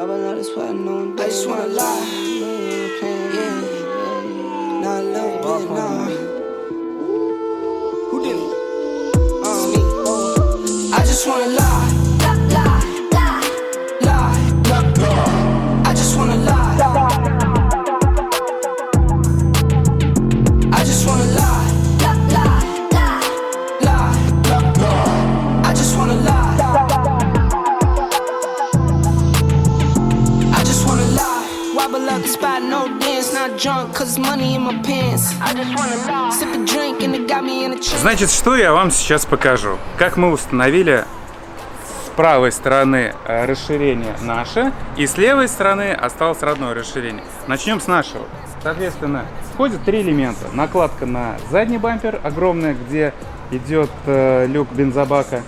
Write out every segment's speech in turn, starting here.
I just wanna lie. Yeah. Not a little bit, nah. Who did it? Me. I just wanna lie. I just wanna lie. I just wanna lie. I just wanna lie. I just wanna lie. Wobble up the spot, no dance, not drunk, cause money in my pants. I just wanna lie. Sip a drink and it got me in a trance. Значит, что я вам сейчас покажу. Как мы установили с правой стороны расширение наше, и с левой стороны осталось родное расширение. Начнем с нашего. Соответственно, входит три элемента. Накладка на задний бампер огромная, где идет люк бензобака.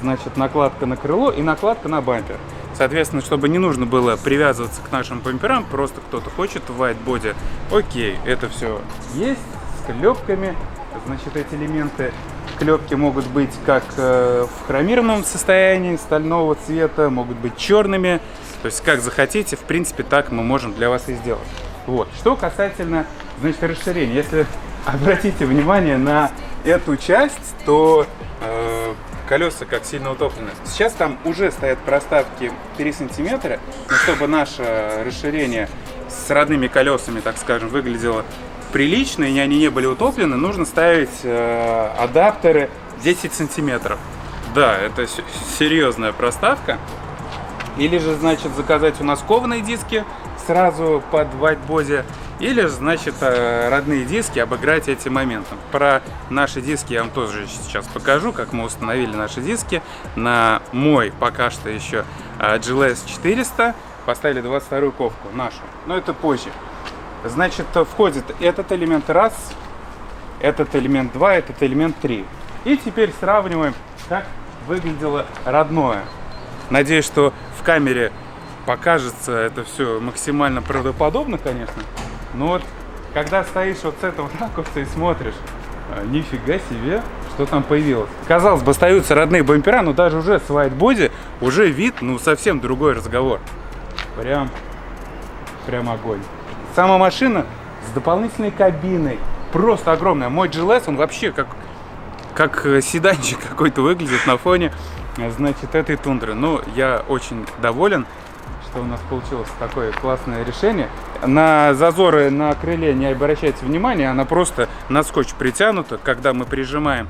Значит, накладка на крыло и накладка на бампер. Соответственно, чтобы не нужно было привязываться к нашим бамперам, просто кто-то хочет в whitebody, окей, это все есть с клепками. Значит, эти элементы клепки могут быть как в хромированном состоянии, стального цвета, могут быть черными. То есть, как захотите, в принципе, так мы можем для вас и сделать. Вот. Что касательно, значит, расширения. Если обратите внимание на эту часть, то колеса как сильно утоплены. Сейчас там уже стоят проставки 3 сантиметра, но чтобы наше расширение с родными колесами, так скажем, выглядело прилично и они не были утоплены, нужно ставить адаптеры 10 сантиметров. Да, это серьезная проставка. Или же, значит, заказать у нас кованые диски сразу под whitebody, или же, значит, родные диски обыграть этим моментом. Про наши диски я вам тоже сейчас покажу, как мы установили наши диски. На мой пока что еще GLS 400 поставили 22-ю ковку нашу, но это позже. Значит, входит этот элемент раз, этот элемент 2, этот элемент 3. И теперь сравниваем, как выглядело родное. Надеюсь, что в камере покажется это все максимально правдоподобно, конечно. Но вот, когда стоишь вот с этого ракурса и смотришь, нифига себе, что там появилось. Казалось бы, остаются родные бампера, но даже уже с whitebody уже вид, ну, совсем другой разговор. Прям огонь. Сама машина с дополнительной кабиной, просто огромная. Мой GLS, он вообще как седанчик какой-то выглядит на фоне, значит, этой тундры. Но я очень доволен, что у нас получилось такое классное решение. На зазоры на крыле не обращайте внимания, она просто на скотч притянута. Когда мы прижимаем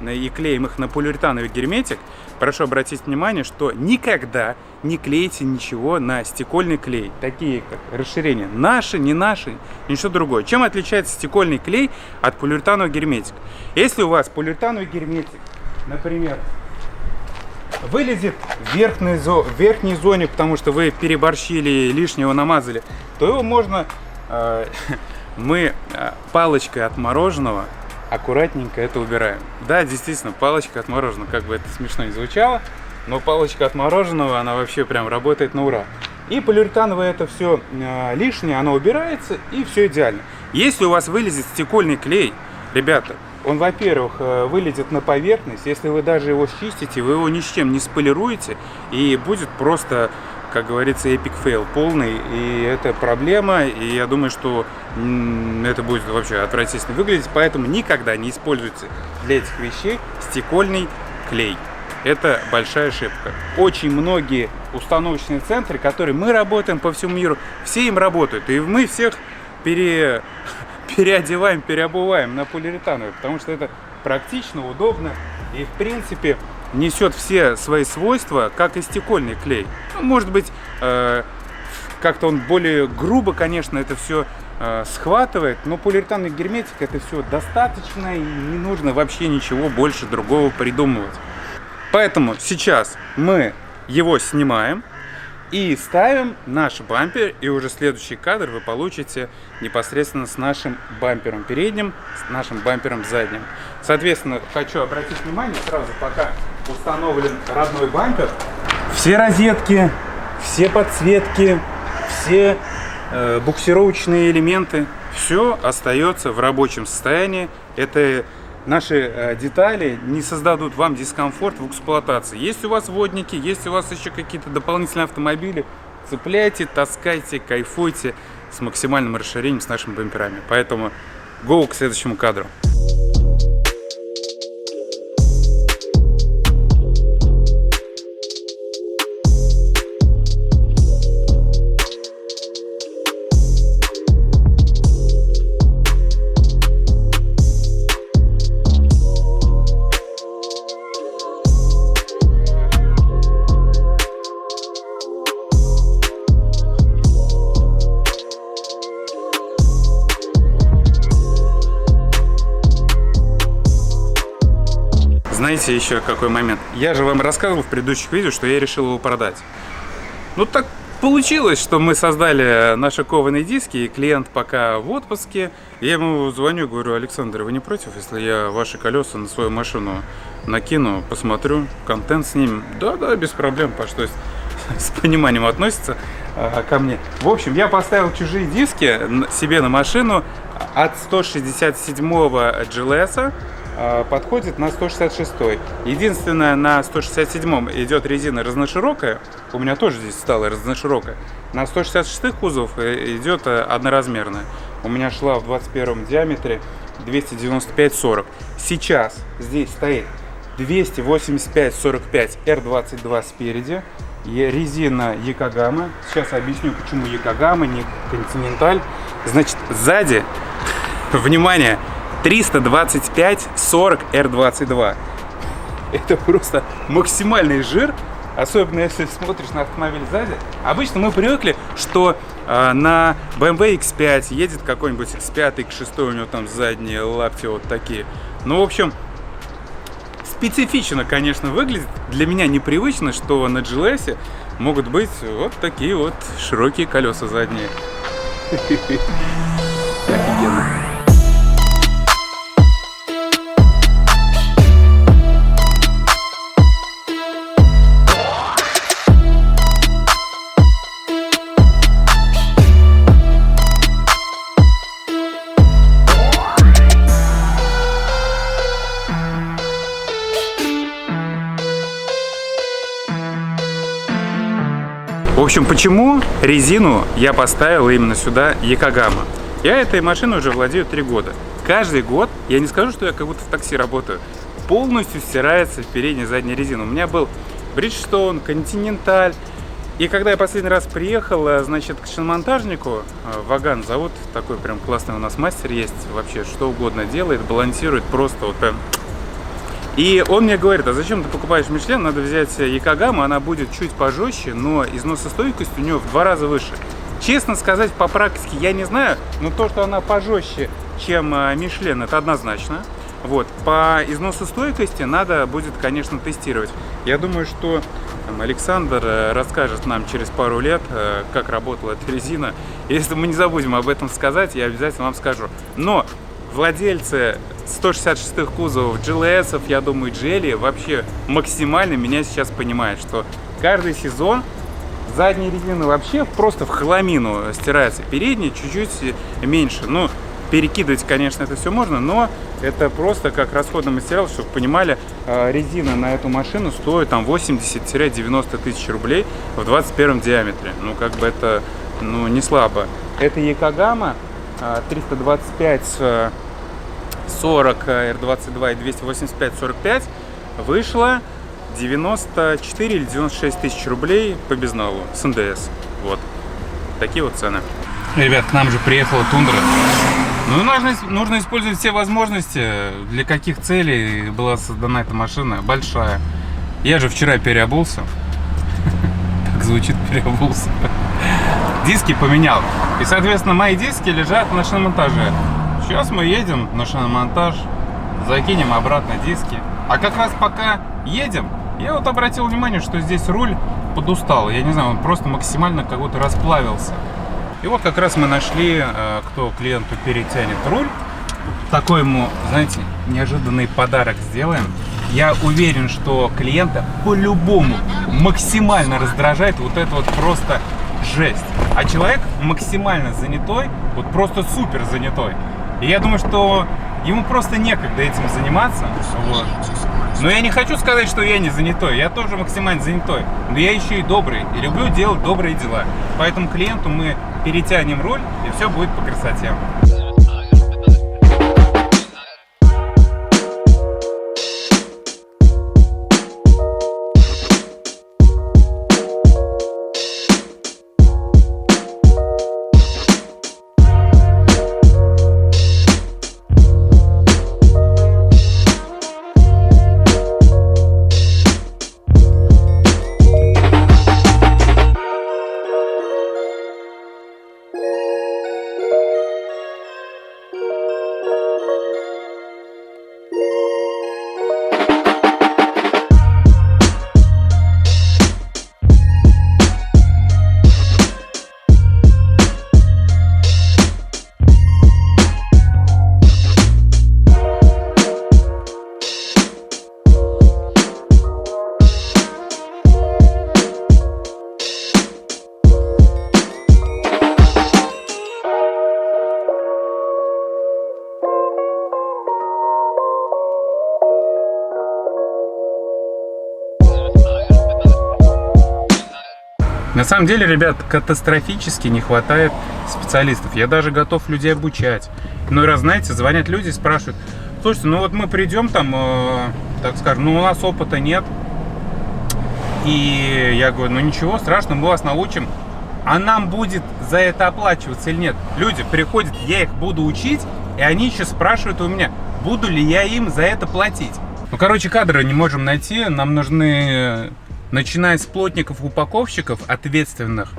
и клеим их на полиуретановый герметик, прошу обратить внимание, что никогда не клейте ничего на стекольный клей, такие как расширения наши, не наши, ничего другое. Чем отличается стекольный клей от полиуретанового герметика? Если у вас полиуретановый герметик, например, вылезет в верхней зоне, потому что вы переборщили, лишнего намазали, то его можно мы палочкой от мороженого аккуратненько это убираем. Да, действительно, палочка от мороженого, как бы это смешно не звучало, но палочка от мороженого, она вообще прям работает на ура. И полиуретановое это все лишнее, оно убирается, и все идеально. Если у вас вылезет стекольный клей, ребята, он, во-первых, вылезет на поверхность, если вы даже его счистите, вы его ни с чем не сполируете, и будет просто, как говорится, эпик фейл полный, и это проблема, и я думаю, что это будет вообще отвратительно выглядеть, поэтому никогда не используйте для этих вещей стекольный клей. Это большая ошибка. Очень многие установочные центры, которые мы работаем по всему миру, все им работают, и мы всех переодеваем, переобуваем на полиуретановые, потому что это практично, удобно и, в принципе, несет все свои свойства, как и стекольный клей. Ну, может быть, как-то он более грубо, конечно, это все схватывает, но полиуретановый герметик это все достаточно, и не нужно вообще ничего больше другого придумывать. Поэтому сейчас мы его снимаем и ставим наш бампер, и уже следующий кадр вы получите непосредственно с нашим бампером передним, с нашим бампером задним. Соответственно, хочу обратить внимание сразу, пока установлен родной бампер, все розетки, все подсветки, все буксировочные элементы, все остается в рабочем состоянии. Это наши детали не создадут вам дискомфорт в эксплуатации. Есть у вас водники, есть у вас еще какие-то дополнительные автомобили, цепляйте, таскайте, кайфуйте с максимальным расширением с нашими бамперами. Поэтому go к следующему кадру. Знаете еще какой момент? Я же вам рассказывал в предыдущих видео, что я решил его продать. Ну так получилось, что мы создали наши кованые диски, и клиент пока в отпуске. Я ему звоню, говорю: Александр, вы не против, если я ваши колеса на свою машину накину, посмотрю, контент снимем? Да, без проблем, потому что с пониманием относится ко мне. В общем, я поставил чужие диски себе на машину от 167-го GLS. Подходит на 166. Единственное, на 167-м идет резина разноширокая. У меня тоже здесь стала разноширокая. На 166-х кузов идет одноразмерная. У меня шла в 21-м диаметре 295/40. Сейчас здесь стоит 285/45 R22 спереди. Резина Якогама. Сейчас объясню, почему Якогама, не Континенталь. Значит, сзади, внимание, 325/40 R22. Это просто максимальный жир, особенно если смотришь на автомобиль сзади. Обычно мы привыкли, что на BMW X5 едет какой-нибудь X5, X6, у него там задние лапти вот такие. Ну, в общем, специфично, конечно, выглядит. Для меня непривычно, что на GLS могут быть вот такие вот широкие колеса задние. Офигенно. В общем, почему резину я поставил именно сюда Якогама? Я этой машиной уже владею 3 года. Каждый год, я не скажу, что я как будто в такси работаю, полностью стирается передняя и задняя резина. У меня был Bridgestone, Continental. И когда я последний раз приехал, значит, к шиномонтажнику, Ваган зовут, такой прям классный у нас мастер есть, вообще что угодно делает, балансирует просто вот прям. И он мне говорит: а зачем ты покупаешь Мишлен, надо взять Якогаму, она будет чуть пожестче, но износостойкость у нее в 2 раза выше. Честно сказать, по практике я не знаю, но то, что она пожестче, чем Мишлен, это однозначно. Вот. По износостойкости надо будет, конечно, тестировать. Я думаю, что Александр расскажет нам через пару лет, как работала эта резина. Если мы не забудем об этом сказать, я обязательно вам скажу. Но владельцы 166-х кузовов, GLS, я думаю, GL вообще максимально меня сейчас понимают, что каждый сезон задняя резина вообще просто в хламину стирается, передняя чуть-чуть меньше. Ну, перекидывать, конечно, это все можно, но это просто как расходный материал, чтобы вы понимали, резина на эту машину стоит там 80-90 тысяч рублей в 21 диаметре. Ну, как бы это, ну, не слабо. Это Якогама 325/40 R22 и 285/45 вышла 94 или 96 тысяч рублей по безналу с НДС. Вот. Такие вот цены. Ребят, к нам же приехала Тундра. Ну, нужно использовать все возможности. Для каких целей была создана эта машина? Большая. Я же вчера переобулся. Так звучит, переобулся. Диски поменял. И, соответственно, мои диски лежат на шиномонтаже. Сейчас мы едем на шиномонтаж, закинем обратно диски. А как раз пока едем, я вот обратил внимание, что здесь руль подустал. Я не знаю, он просто максимально как будто расплавился. И вот как раз мы нашли, кто клиенту перетянет руль. Такой ему, знаете, неожиданный подарок сделаем. Я уверен, что клиента по-любому максимально раздражает вот это вот просто жесть. А человек максимально занятой, вот просто супер занятой. И я думаю, что ему просто некогда этим заниматься. Вот. Но я не хочу сказать, что я не занятой. Я тоже максимально занятой. Но я еще и добрый. И люблю делать добрые дела. Поэтому клиенту мы перетянем руль, и все будет по красоте. На самом деле, ребят, катастрофически не хватает специалистов. Я даже готов людей обучать. Но раз, знаете, звонят люди и спрашивают: слушайте, ну вот мы придем там, так скажем, ну у нас опыта нет. И я говорю, ну ничего страшного, мы вас научим. А нам будет за это оплачиваться или нет? Люди приходят, я их буду учить, и они еще спрашивают у меня, буду ли я им за это платить. Ну, короче, кадры не можем найти. Нам нужны, начиная с плотников, упаковщиков, ответственных,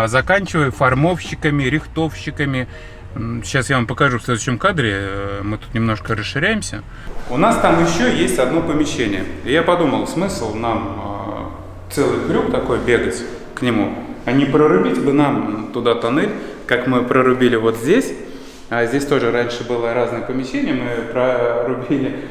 заканчивая формовщиками, рихтовщиками. Сейчас я вам покажу в следующем кадре. Мы тут немножко расширяемся. У нас там еще есть одно помещение. И я подумал, смысл нам целый крюк такой бегать к нему, а не прорубить бы нам туда тоннель, как мы прорубили вот здесь. А здесь тоже раньше было разное помещение, мы прорубили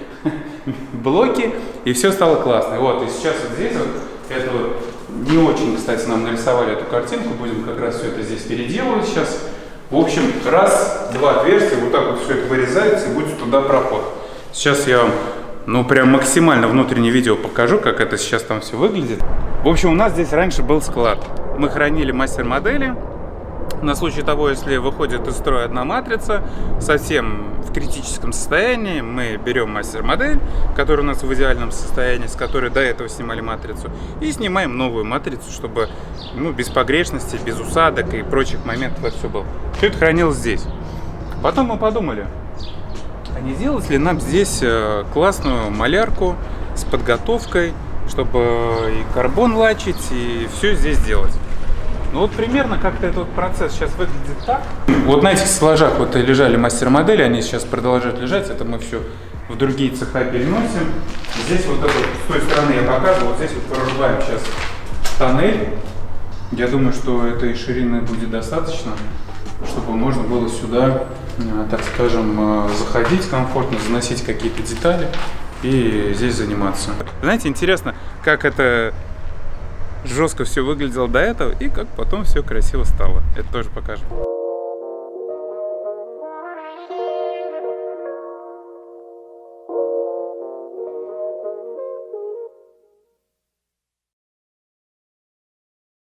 блоки, и все стало классно. И вот, и сейчас вот здесь вот, это вот, не очень, кстати, нам нарисовали эту картинку, будем как раз все это здесь переделывать сейчас. В общем, раз, два отверстия, вот так вот все это вырезается, и будет туда проход. Сейчас я вам, ну, прям максимально внутреннее видео покажу, как это сейчас там все выглядит. В общем, у нас здесь раньше был склад. Мы хранили мастер-модели. На случай того, если выходит из строя одна матрица, совсем в критическом состоянии, мы берем мастер-модель, которая у нас в идеальном состоянии, с которой до этого снимали матрицу, и снимаем новую матрицу, чтобы, ну, без погрешностей, без усадок и прочих моментов это все было. Все это хранилось здесь. Потом мы подумали, а не сделать ли нам здесь классную малярку с подготовкой, чтобы и карбон лачить, и все здесь делать. Ну вот примерно как-то этот процесс сейчас выглядит так. Вот на этих стеллажах вот лежали мастер-модели, они сейчас продолжают лежать, это мы все в другие цеха переносим. Здесь вот это, с той стороны я показывал, вот здесь вот прорубаем сейчас тоннель. Я думаю, что этой ширины будет достаточно, чтобы можно было сюда, так скажем, заходить комфортно, заносить какие-то детали и здесь заниматься. Знаете, интересно, как это жестко все выглядело до этого и как потом все красиво стало. Это тоже покажем.